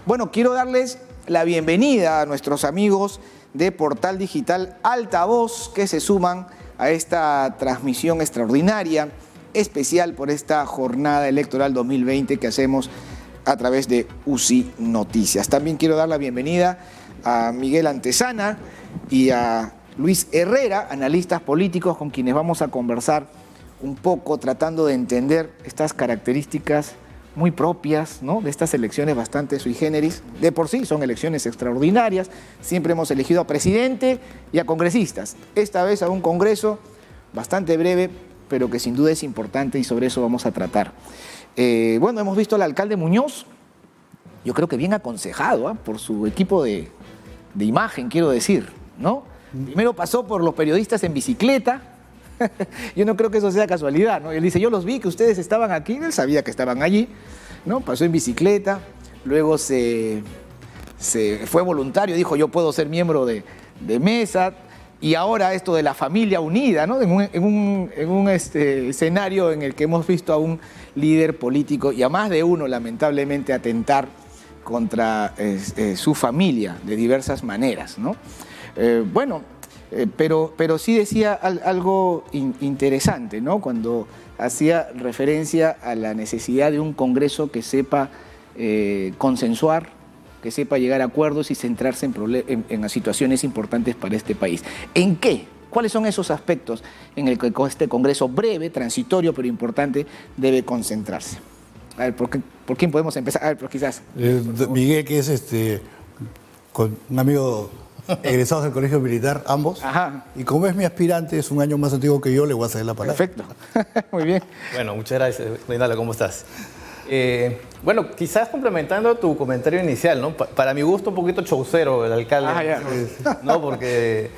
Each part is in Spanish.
Bueno, quiero darles la bienvenida a nuestros amigos de Portal Digital Altavoz que se suman a esta transmisión extraordinaria, especial por esta jornada electoral 2020 que hacemos a través de UCI Noticias. También quiero dar la bienvenida a Miguel Antezana y a Luis Herrera, analistas políticos con quienes vamos a conversar un poco tratando de entender estas características muy propias, ¿no?, de estas elecciones bastante sui generis. De por sí son elecciones extraordinarias, siempre hemos elegido a presidente y a congresistas. Esta vez a un congreso bastante breve, pero que sin duda es importante y sobre eso vamos a tratar. Bueno, hemos visto al alcalde Muñoz, yo creo que bien aconsejado por su equipo de imagen, quiero decir, ¿no? Primero pasó por los periodistas en bicicleta. Yo no creo que eso sea casualidad, ¿no? Él dice, yo los vi que ustedes estaban aquí, él sabía que estaban allí, ¿no? Pasó en bicicleta, luego se fue voluntario, dijo, yo puedo ser miembro de mesa, y ahora esto de la familia unida, ¿no? En un escenario en el que hemos visto a un líder político y a más de uno, lamentablemente, atentar contra su familia de diversas maneras, ¿no? Pero sí decía algo interesante, ¿no? Cuando hacía referencia a la necesidad de un Congreso que sepa consensuar, que sepa llegar a acuerdos y centrarse en situaciones importantes para este país. ¿En qué? ¿Cuáles son esos aspectos en el que este Congreso breve, transitorio, pero importante, debe concentrarse? A ver, ¿por quién podemos empezar? A ver, pues quizás. Miguel, que es con un amigo egresados del Colegio Militar, ambos. Ajá. Y como es mi aspirante, es un año más antiguo que yo, le voy a ceder la palabra. Perfecto. Muy bien. Bueno, muchas gracias. Reinaldo, ¿cómo estás? Bueno, quizás complementando tu comentario inicial, ¿no? Para mi gusto un poquito chaucero el alcalde, ¿no? Porque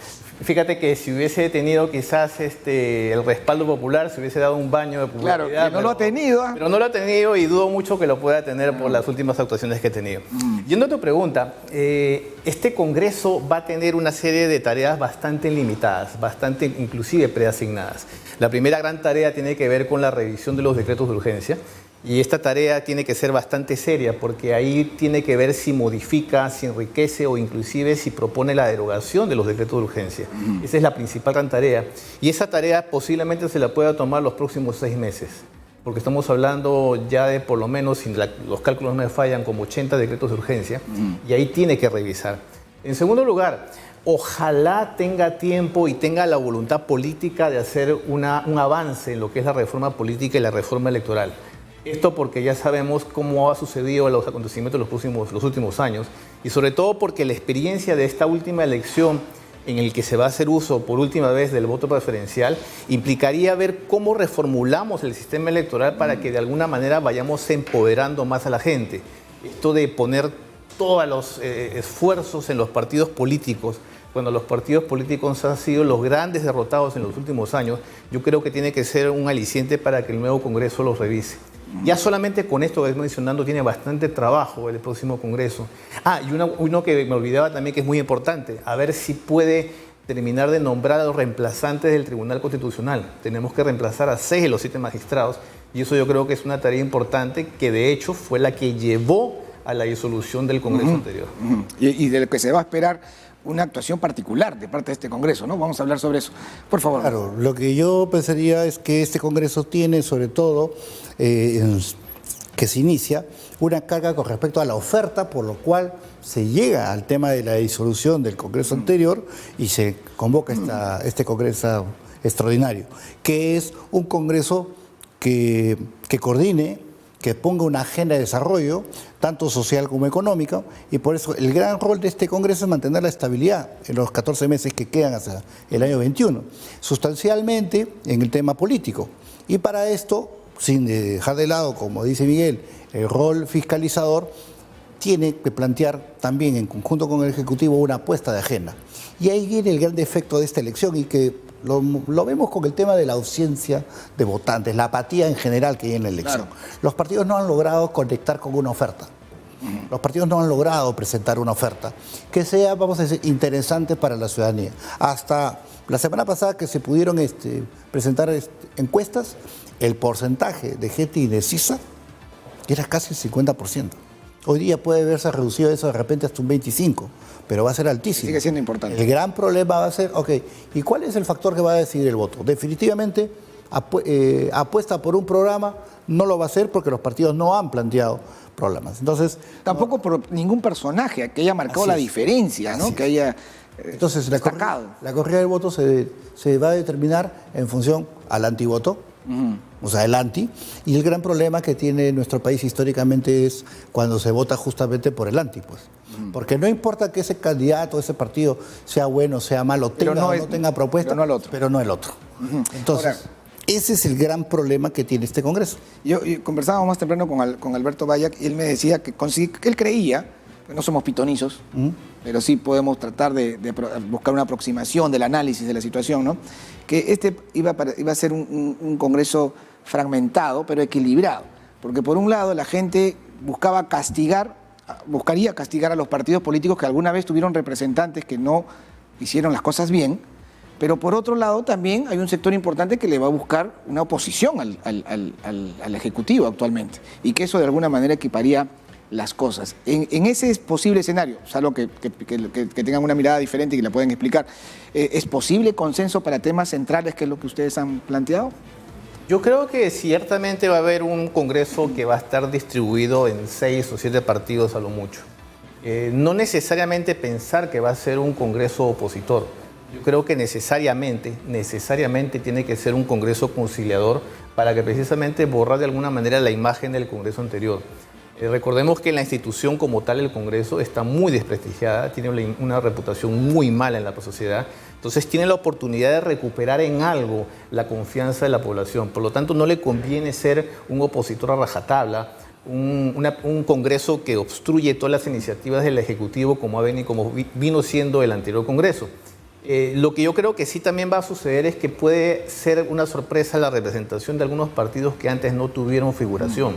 fíjate que si hubiese tenido quizás el respaldo popular, se hubiese dado un baño de popularidad. Claro, que no lo ha tenido. Pero no lo ha tenido y dudo mucho que lo pueda tener por las últimas actuaciones que ha tenido. Yendo a tu pregunta, este Congreso va a tener una serie de tareas bastante limitadas, bastante inclusive preasignadas. La primera gran tarea tiene que ver con la revisión de los decretos de urgencia. Y esta tarea tiene que ser bastante seria porque ahí tiene que ver si modifica, si enriquece o inclusive si propone la derogación de los decretos de urgencia. Esa es la principal gran tarea. Y esa tarea posiblemente se la pueda tomar los próximos 6 meses. Porque estamos hablando ya de por lo menos, si los cálculos no me fallan, como 80 decretos de urgencia. Y ahí tiene que revisar. En segundo lugar, ojalá tenga tiempo y tenga la voluntad política de hacer un avance en lo que es la reforma política y la reforma electoral. Esto porque ya sabemos cómo ha sucedido los acontecimientos los últimos años y sobre todo porque la experiencia de esta última elección en el que se va a hacer uso por última vez del voto preferencial implicaría ver cómo reformulamos el sistema electoral para que de alguna manera vayamos empoderando más a la gente. Esto de poner todos los esfuerzos en los partidos políticos, cuando los partidos políticos han sido los grandes derrotados en los últimos años, yo creo que tiene que ser un aliciente para que el nuevo Congreso los revise. Ya solamente con esto que estoy mencionando tiene bastante trabajo el próximo Congreso. Y uno que me olvidaba también que es muy importante, a ver si puede terminar de nombrar a los reemplazantes del Tribunal Constitucional. Tenemos que reemplazar a 6 de los 7 magistrados y eso yo creo que es una tarea importante que de hecho fue la que llevó a la disolución del Congreso anterior. Y de lo que se va a esperar una actuación particular de parte de este Congreso, ¿no? Vamos a hablar sobre eso. Por favor. Claro, lo que yo pensaría es que este Congreso tiene, sobre todo, que se inicia, una carga con respecto a la oferta, por lo cual se llega al tema de la disolución del Congreso anterior y se convoca este Congreso extraordinario, que es un Congreso que coordine, que ponga una agenda de desarrollo, tanto social como económica, y por eso el gran rol de este Congreso es mantener la estabilidad en los 14 meses que quedan hasta el año 21, sustancialmente en el tema político. Y para esto, sin dejar de lado, como dice Miguel, el rol fiscalizador, tiene que plantear también en conjunto con el Ejecutivo una apuesta de agenda. Y ahí viene el gran defecto de esta elección y que lo vemos con el tema de la ausencia de votantes, la apatía en general que hay en la elección. Claro. Los partidos no han logrado conectar con una oferta. Los partidos no han logrado presentar una oferta que sea, vamos a decir, interesante para la ciudadanía. Hasta la semana pasada que se pudieron presentar encuestas, el porcentaje de gente indecisa era casi el 50%. Hoy día puede verse reducido eso de repente hasta un 25%, pero va a ser altísimo. Sigue siendo importante. El gran problema va a ser, ok, ¿y cuál es el factor que va a decidir el voto? Definitivamente, apuesta por un programa, no lo va a hacer porque los partidos no han planteado programas. Entonces, tampoco por ningún personaje que haya marcado la diferencia, ¿no? Que haya entonces destacado. La corrida del voto se va a determinar en función al antivoto, o sea, el anti, y el gran problema que tiene nuestro país históricamente es cuando se vota justamente por el anti, pues. Porque no importa que ese candidato, ese partido sea bueno, sea malo, tenga o no tenga propuesta, pero no el otro. Pero no el otro. Entonces, ahora, ese es el gran problema que tiene este Congreso. Yo conversábamos más temprano con Alberto Bayac y él me decía que él creía, no somos pitonizos, pero sí podemos tratar de buscar una aproximación del análisis de la situación, ¿no? Que este iba a ser un Congreso fragmentado, pero equilibrado. Porque por un lado la gente buscaría castigar a los partidos políticos que alguna vez tuvieron representantes que no hicieron las cosas bien, pero por otro lado también hay un sector importante que le va a buscar una oposición al Ejecutivo actualmente, y que eso de alguna manera equiparía las cosas. En ese posible escenario, salvo que tengan una mirada diferente y que la puedan explicar, ¿es posible consenso para temas centrales, que es lo que ustedes han planteado? Yo creo que ciertamente va a haber un Congreso que va a estar distribuido en 6 o 7 partidos a lo mucho. No necesariamente pensar que va a ser un Congreso opositor. Yo creo que necesariamente tiene que ser un Congreso conciliador para que precisamente borrar de alguna manera la imagen del Congreso anterior. Recordemos que la institución como tal, el Congreso, está muy desprestigiada, tiene una reputación muy mala en la sociedad. Entonces tiene la oportunidad de recuperar en algo la confianza de la población. Por lo tanto, no le conviene ser un opositor a rajatabla, un Congreso que obstruye todas las iniciativas del Ejecutivo como vino siendo el anterior Congreso. Lo que yo creo que sí también va a suceder es que puede ser una sorpresa la representación de algunos partidos que antes no tuvieron figuración.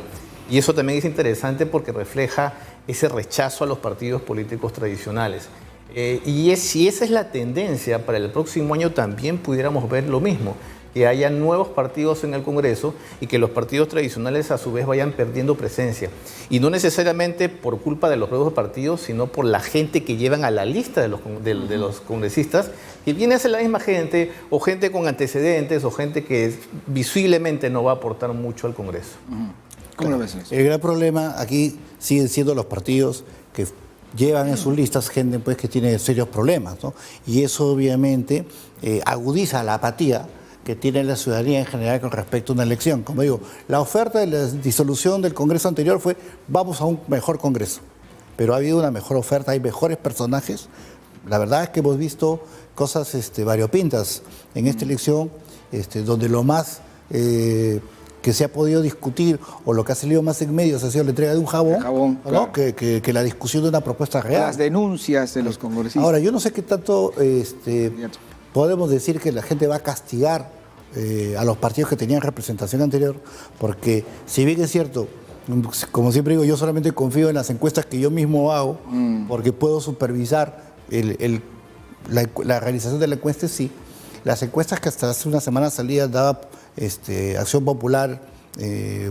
Y eso también es interesante porque refleja ese rechazo a los partidos políticos tradicionales. Si esa es la tendencia, para el próximo año también pudiéramos ver lo mismo, que haya nuevos partidos en el Congreso y que los partidos tradicionales a su vez vayan perdiendo presencia. Y no necesariamente por culpa de los nuevos partidos, sino por la gente que llevan a la lista de los congresistas, que viene a ser la misma gente, o gente con antecedentes, o gente que visiblemente no va a aportar mucho al Congreso. ¿Cómo lo ves? El gran problema aquí siguen siendo los partidos que llevan en sus listas gente pues, que tiene serios problemas, ¿no? Y eso obviamente agudiza la apatía que tiene la ciudadanía en general con respecto a una elección. Como digo, la oferta de la disolución del Congreso anterior fue vamos a un mejor Congreso, pero ha habido una mejor oferta, hay mejores personajes. La verdad es que hemos visto cosas variopintas en esta elección, donde lo más que se ha podido discutir o lo que ha salido más en medios ha sido la entrega de un jabón, ¿no? Claro. que la discusión de una propuesta real. Las denuncias de los congresistas. Ahora, yo no sé qué tanto podemos decir que la gente va a castigar a los partidos que tenían representación anterior, porque si bien es cierto, como siempre digo, yo solamente confío en las encuestas que yo mismo hago, porque puedo supervisar la realización de la encuesta, sí. Las encuestas que hasta hace una semana salían daba Acción Popular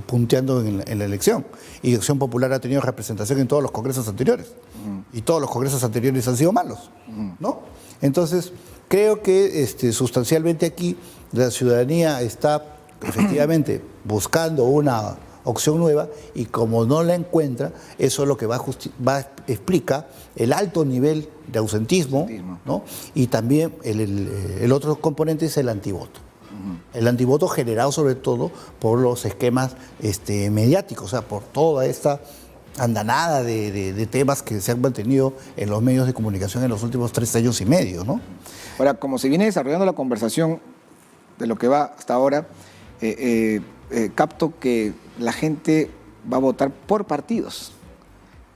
punteando en la elección. Y Acción Popular ha tenido representación en todos los congresos anteriores. Y todos los congresos anteriores han sido malos, ¿no? Entonces, creo que sustancialmente aquí la ciudadanía está efectivamente buscando una opción nueva, y como no la encuentra, eso es lo que explica el alto nivel de ausentismo, ¿no? Y también el otro componente es el antivoto. El antivoto generado sobre todo por los esquemas mediáticos, o sea, por toda esta andanada de temas que se han mantenido en los medios de comunicación en los últimos 3 años y medio, ¿no? Ahora, como se viene desarrollando la conversación de lo que va hasta ahora, capto que la gente va a votar por partidos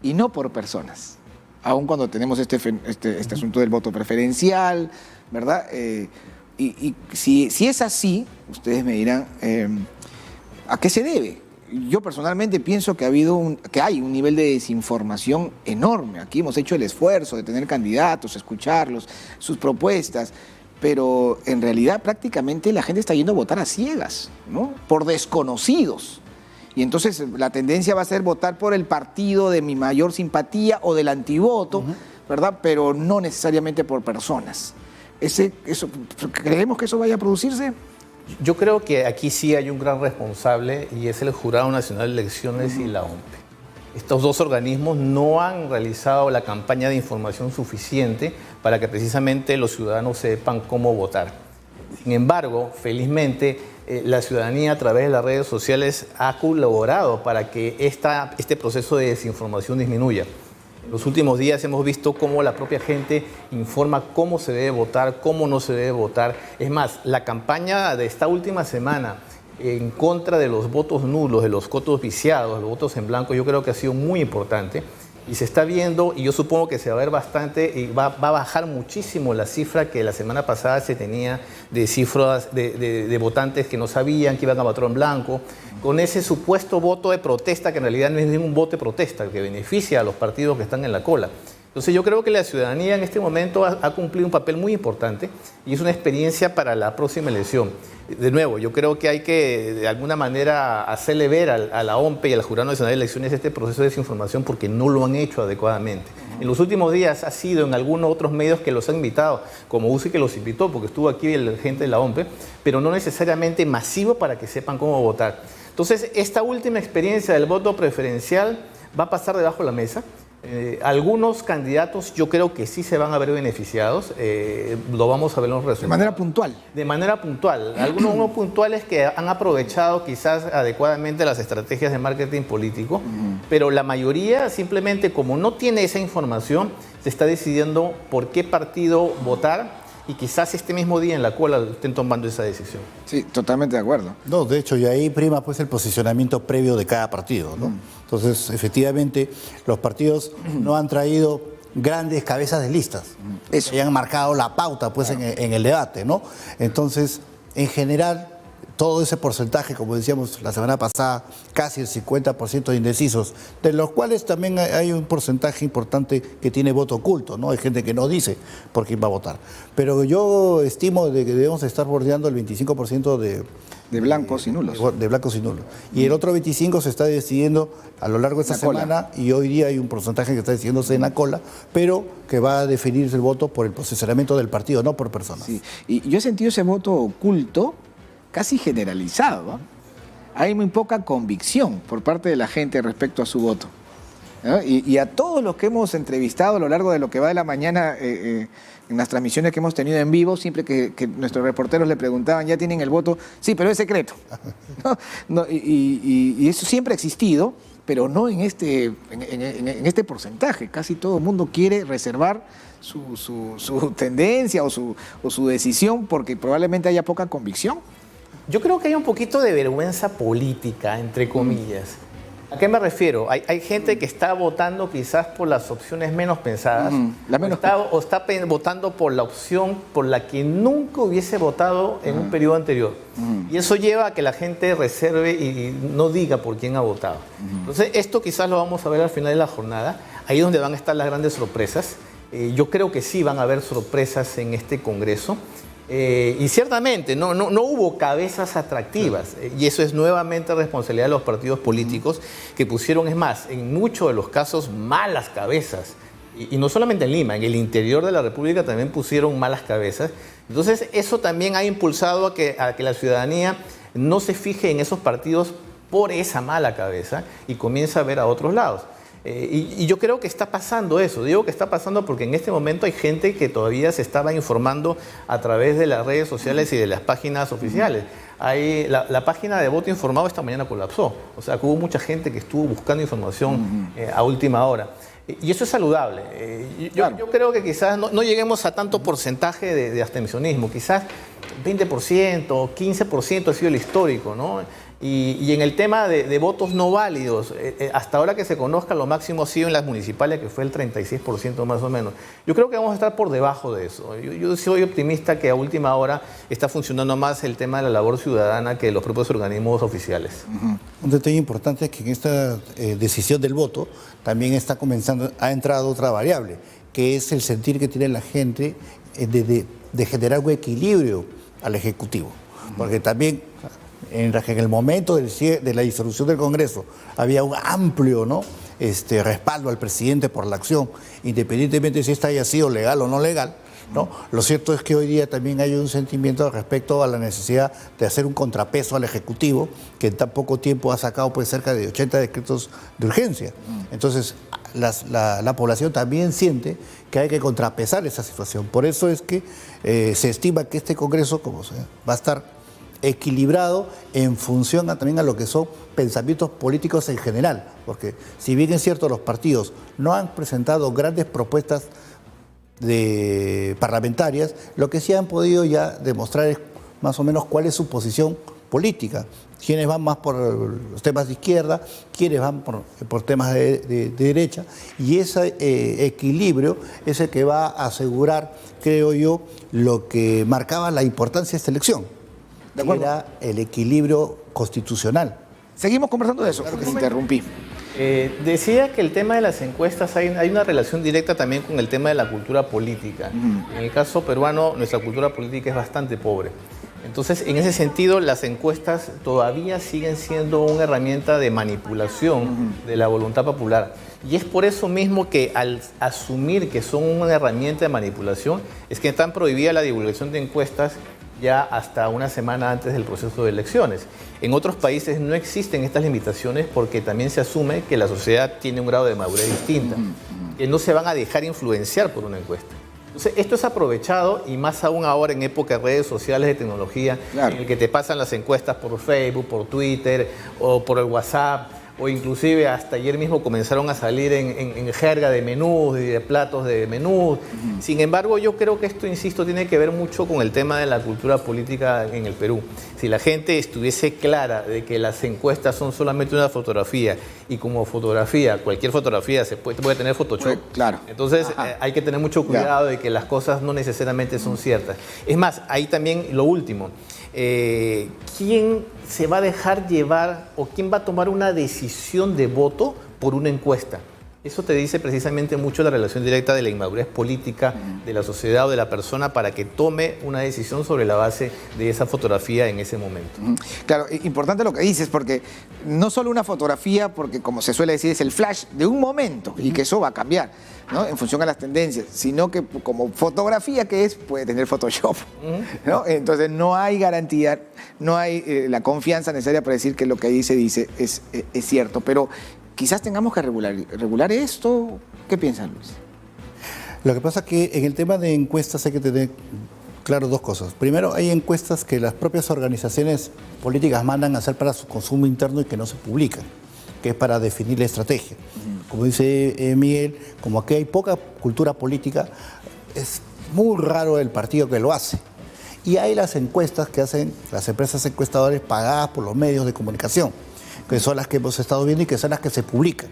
y no por personas, aun cuando tenemos este asunto del voto preferencial, ¿verdad? Y si es así, ustedes me dirán, ¿a qué se debe? Yo personalmente pienso que hay un nivel de desinformación enorme. Aquí hemos hecho el esfuerzo de tener candidatos, escucharlos, sus propuestas, pero en realidad prácticamente la gente está yendo a votar a ciegas, ¿no? Por desconocidos. y entonces la tendencia va a ser votar por el partido de mi mayor simpatía o del antivoto, ¿verdad? Pero no necesariamente por personas. ¿Creemos que eso vaya a producirse? Yo creo que aquí sí hay un gran responsable y es el Jurado Nacional de Elecciones y la OMPE. Estos dos organismos no han realizado la campaña de información suficiente para que precisamente los ciudadanos sepan cómo votar. Sin embargo, felizmente, la ciudadanía a través de las redes sociales ha colaborado para que este proceso de desinformación disminuya. En los últimos días hemos visto cómo la propia gente informa cómo se debe votar, cómo no se debe votar. Es más, la campaña de esta última semana en contra de los votos nulos, de los votos viciados, los votos en blanco, yo creo que ha sido muy importante y se está viendo, y yo supongo que se va a ver bastante y va a bajar muchísimo la cifra que la semana pasada se tenía de cifras de votantes que no sabían que iban a votar en blanco, con ese supuesto voto de protesta que en realidad no es ningún voto de protesta, que beneficia a los partidos que están en la cola. Entonces yo creo que la ciudadanía en este momento ha cumplido un papel muy importante y es una experiencia para la próxima elección. De nuevo, yo creo que hay que de alguna manera hacerle ver a la OMPE y al Jurado Nacional de Elecciones este proceso de desinformación porque no lo han hecho adecuadamente. En los últimos días ha sido en algunos otros medios que los han invitado, como UCI que los invitó porque estuvo aquí el gente de la OMPE, pero no necesariamente masivo para que sepan cómo votar. Entonces, esta última experiencia del voto preferencial va a pasar debajo de la mesa. Algunos candidatos yo creo que sí se van a ver beneficiados, lo vamos a ver en los resultados. De manera puntual. De manera puntual. Algunos puntuales que han aprovechado quizás adecuadamente las estrategias de marketing político, pero la mayoría simplemente como no tiene esa información, se está decidiendo por qué partido votar y quizás este mismo día en la cola estén tomando esa decisión. Sí, totalmente de acuerdo. No, de hecho, y ahí prima pues el posicionamiento previo de cada partido, ¿no? Entonces, efectivamente, los partidos no han traído grandes cabezas de listas. Eso. Y han marcado la pauta pues en el debate, ¿no? Entonces, en general, todo ese porcentaje, como decíamos la semana pasada, casi el 50% de indecisos, de los cuales también hay un porcentaje importante que tiene voto oculto, ¿no? Hay gente que no dice por quién va a votar. Pero yo estimo de que debemos estar bordeando el 25% de blancos y nulos. De blancos y nulos. Y el otro 25% se está decidiendo a lo largo de esta semana y hoy día hay un porcentaje que está decidiéndose en la cola, pero que va a definirse el voto por el posicionamiento del partido, no por personas. Sí. Y yo he sentido ese voto oculto casi generalizado, ¿no? Hay muy poca convicción por parte de la gente respecto a su voto, ¿no? Y a todos los que hemos entrevistado a lo largo de lo que va de la mañana en las transmisiones que hemos tenido en vivo, siempre que nuestros reporteros le preguntaban, ¿ya tienen el voto? Sí, pero es secreto. ¿No? Y eso siempre ha existido, pero no en este porcentaje. Casi todo el mundo quiere reservar su tendencia o su decisión porque probablemente haya poca convicción. Yo creo que hay un poquito de vergüenza política, entre comillas. ¿A qué me refiero? Hay gente que está votando quizás por las opciones menos pensadas, o está votando por la opción por la que nunca hubiese votado en un periodo anterior. Y eso lleva a que la gente reserve y no diga por quién ha votado. Entonces, esto quizás lo vamos a ver al final de la jornada. Ahí es donde van a estar las grandes sorpresas. Yo creo que sí van a haber sorpresas en este Congreso. Y ciertamente no hubo cabezas atractivas y eso es nuevamente responsabilidad de los partidos políticos que pusieron, es más, en muchos de los casos malas cabezas y no solamente en Lima, en el interior de la República también pusieron malas cabezas. Entonces eso también ha impulsado a que la ciudadanía no se fije en esos partidos por esa mala cabeza y comienza a ver a otros lados. Y yo creo que está pasando eso. Digo que está pasando porque en este momento hay gente que todavía se estaba informando a través de las redes sociales y de las páginas oficiales. La página de Voto Informado esta mañana colapsó. O sea, que hubo mucha gente que estuvo buscando información a última hora. Y eso es saludable. Yo creo que quizás no lleguemos a tanto porcentaje de abstencionismo. Quizás 20%, 15% ha sido el histórico, ¿no? Y en el tema de votos no válidos, hasta ahora que se conozca, lo máximo ha sido en las municipales, que fue el 36% más o menos. Yo creo que vamos a estar por debajo de eso. Yo soy optimista que a última hora está funcionando más el tema de la labor ciudadana que los propios organismos oficiales. Un detalle importante es que en esta decisión del voto también ha entrado otra variable, que es el sentir que tiene la gente de generar un equilibrio al Ejecutivo. Porque también en el momento de la disolución del Congreso había un amplio, ¿no?, respaldo al presidente por la acción, independientemente si esta haya sido legal o no legal, ¿no? Lo cierto es que hoy día también hay un sentimiento respecto a la necesidad de hacer un contrapeso al Ejecutivo, que en tan poco tiempo ha sacado pues cerca de 80 decretos de urgencia. Entonces, la población también siente que hay que contrapesar esa situación. Por eso es que se estima que este Congreso va a estar equilibrado en función también a lo que son pensamientos políticos en general, porque si bien es cierto los partidos no han presentado grandes propuestas parlamentarias, lo que sí han podido ya demostrar es más o menos cuál es su posición política, quiénes van más por los temas de izquierda, quiénes van por temas de derecha, y ese equilibrio es el que va a asegurar, creo yo, lo que marcaba la importancia de esta elección, que era el equilibrio constitucional. Seguimos conversando de eso, porque te interrumpí. Decía que el tema de las encuestas hay una relación directa también con el tema de la cultura política. En el caso peruano, nuestra cultura política es bastante pobre. Entonces, en ese sentido, las encuestas todavía siguen siendo una herramienta de manipulación de la voluntad popular. Y es por eso mismo que al asumir que son una herramienta de manipulación, es que están prohibida la divulgación de encuestas ya hasta una semana antes del proceso de elecciones. En otros países no existen estas limitaciones porque también se asume que la sociedad tiene un grado de madurez distinta, que no se van a dejar influenciar por una encuesta. Entonces, esto es aprovechado, y más aún ahora en época de redes sociales, de tecnología, claro, en el que te pasan las encuestas por Facebook, por Twitter o por el WhatsApp, o inclusive hasta ayer mismo comenzaron a salir en jerga de menús y de platos de menús. Sin embargo, yo creo que esto, insisto, tiene que ver mucho con el tema de la cultura política en el Perú. Si la gente estuviese clara de que las encuestas son solamente una fotografía, y como fotografía, cualquier fotografía puede tener Photoshop, claro, entonces hay que tener mucho cuidado de que las cosas no necesariamente son ciertas. Es más, ahí también lo último, ¿quién se va a dejar llevar o quién va a tomar una decisión de voto por una encuesta? Eso te dice precisamente mucho la relación directa de la inmadurez política de la sociedad o de la persona para que tome una decisión sobre la base de esa fotografía en ese momento. Claro, importante lo que dices, porque no solo una fotografía, porque como se suele decir, es el flash de un momento y que eso va a cambiar, ¿no?, en función a las tendencias, sino que como fotografía que es, puede tener Photoshop, ¿no? Entonces no hay garantía, no hay la confianza necesaria para decir que lo que dice es cierto, pero quizás tengamos que regular esto. ¿Qué piensan, Luis? Lo que pasa es que en el tema de encuestas hay que tener claro dos cosas. Primero, hay encuestas que las propias organizaciones políticas mandan a hacer para su consumo interno y que no se publican, que es para definir la estrategia. Como dice Miguel, como aquí hay poca cultura política, es muy raro el partido que lo hace. Y hay las encuestas que hacen las empresas encuestadoras pagadas por los medios de comunicación, que son las que hemos estado viendo y que son las que se publican.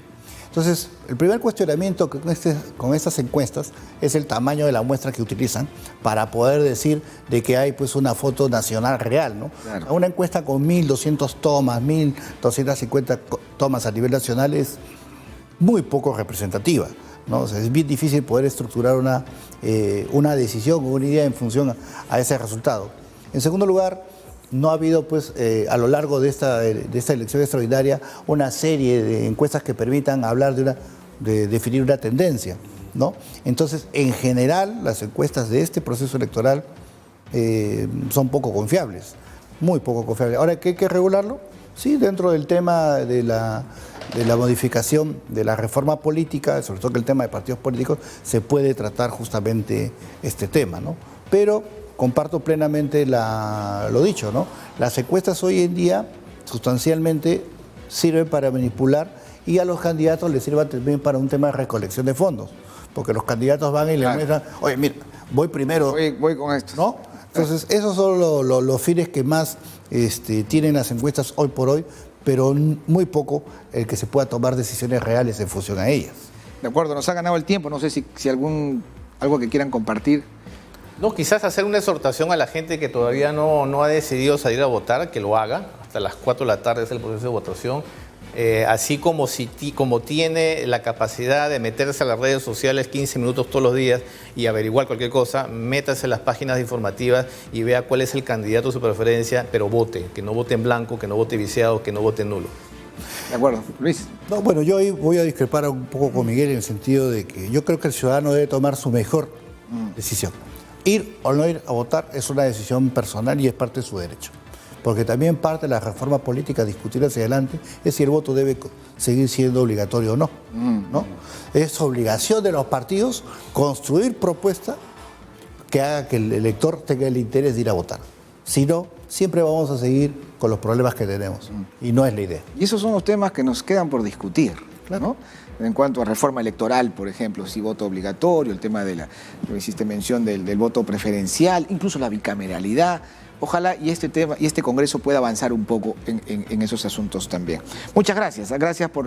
Entonces, el primer cuestionamiento con estas encuestas es el tamaño de la muestra que utilizan para poder decir de que hay pues una foto nacional real, ¿no? Claro. Una encuesta con 1.200 tomas, 1.250 tomas a nivel nacional es muy poco representativa, ¿no? O sea, es bien difícil poder estructurar una decisión o una idea en función a ese resultado. En segundo lugar, no ha habido pues a lo largo de esta elección extraordinaria una serie de encuestas que permitan hablar de definir una tendencia, ¿no? Entonces, en general, las encuestas de este proceso electoral son poco confiables, muy poco confiables. Ahora, ¿qué hay que regularlo? Sí, dentro del tema de la modificación de la reforma política, sobre todo que el tema de partidos políticos, se puede tratar justamente este tema, ¿no? Pero comparto plenamente lo dicho, ¿no? Las encuestas hoy en día sustancialmente sirven para manipular y a los candidatos les sirven también para un tema de recolección de fondos, porque los candidatos van y les muestran, oye, mira, voy primero. Voy con esto, ¿no? Entonces, esos son los fines que más tienen las encuestas hoy por hoy, pero muy poco el que se pueda tomar decisiones reales en función a ellas. De acuerdo, nos ha ganado el tiempo, no sé si algo que quieran compartir. No, quizás hacer una exhortación a la gente que todavía no ha decidido salir a votar, que lo haga. Hasta las 4 de la tarde es el proceso de votación. Así como, como tiene la capacidad de meterse a las redes sociales 15 minutos todos los días y averiguar cualquier cosa, métase a las páginas informativas y vea cuál es el candidato de su preferencia, pero vote, que no vote en blanco, que no vote viciado, que no vote nulo. De acuerdo, Luis. No, bueno, yo ahí voy a discrepar un poco con Miguel en el sentido de que yo creo que el ciudadano debe tomar su mejor decisión. Ir o no ir a votar es una decisión personal y es parte de su derecho. Porque también parte de la reforma política a discutir hacia adelante es si el voto debe seguir siendo obligatorio o no, ¿no? Es obligación de los partidos construir propuestas que haga que el elector tenga el interés de ir a votar. Si no, siempre vamos a seguir con los problemas que tenemos. Y no es la idea. Y esos son los temas que nos quedan por discutir, ¿no? En cuanto a reforma electoral, por ejemplo, si voto obligatorio, el tema de lo hiciste mención del voto preferencial, incluso la bicameralidad. Ojalá y este tema y este Congreso pueda avanzar un poco en esos asuntos también. Muchas gracias. Gracias por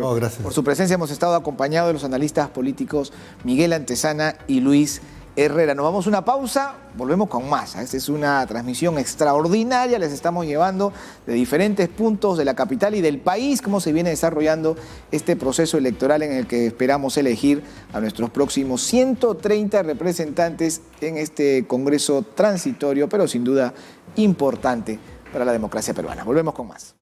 su presencia. Hemos estado acompañados de los analistas políticos Miguel Antezana y Luis Herrera. Nos vamos a una pausa, volvemos con más. Esta es una transmisión extraordinaria, les estamos llevando de diferentes puntos de la capital y del país cómo se viene desarrollando este proceso electoral en el que esperamos elegir a nuestros próximos 130 representantes en este Congreso transitorio, pero sin duda importante para la democracia peruana. Volvemos con más.